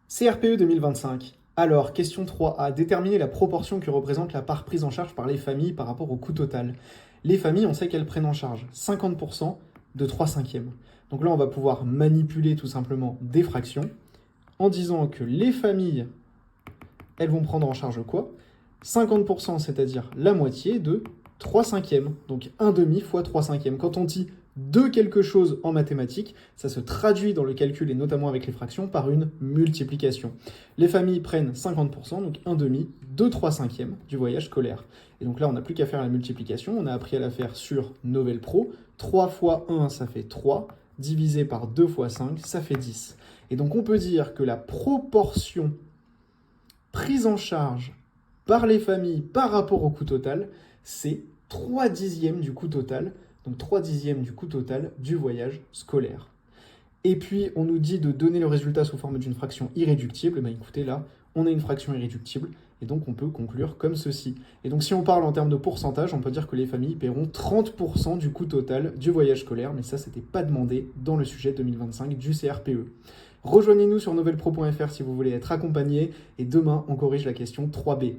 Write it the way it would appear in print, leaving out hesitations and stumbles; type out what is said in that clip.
CRPE 2025. Alors, question 3A. Déterminer la proportion que représente la part prise en charge par les familles par rapport au coût total. Les familles, on sait qu'elles prennent en charge 50% de 3 cinquièmes. Donc là, on va pouvoir manipuler tout simplement des fractions en disant que les familles, elles vont prendre en charge quoi? 50%, c'est-à-dire la moitié de 3 cinquièmes. Donc 1 demi fois 3 cinquièmes. Quand on dit de quelque chose en mathématiques, ça se traduit dans le calcul et notamment avec les fractions par une multiplication. Les familles prennent 50%, donc 1 demi de 3 cinquièmes du voyage scolaire. Et donc là, on n'a plus qu'à faire la multiplication. On a appris à la faire sur Novel Pro. 3 fois 1, ça fait 3. Divisé par 2 fois 5, ça fait 10. Et donc on peut dire que la proportion prise en charge par les familles par rapport au coût total, c'est 3 dixièmes du coût total, donc 3 dixièmes du coût total du voyage scolaire. Et puis, on nous dit de donner le résultat sous forme d'une fraction irréductible. Ben écoutez, là, on a une fraction irréductible, et donc on peut conclure comme ceci. Et donc, si on parle en termes de pourcentage, on peut dire que les familles paieront 30% du coût total du voyage scolaire, mais ça, c'était pas demandé dans le sujet 2025 du CRPE. Rejoignez-nous sur novelpro.fr si vous voulez être accompagné, et demain, on corrige la question 3B.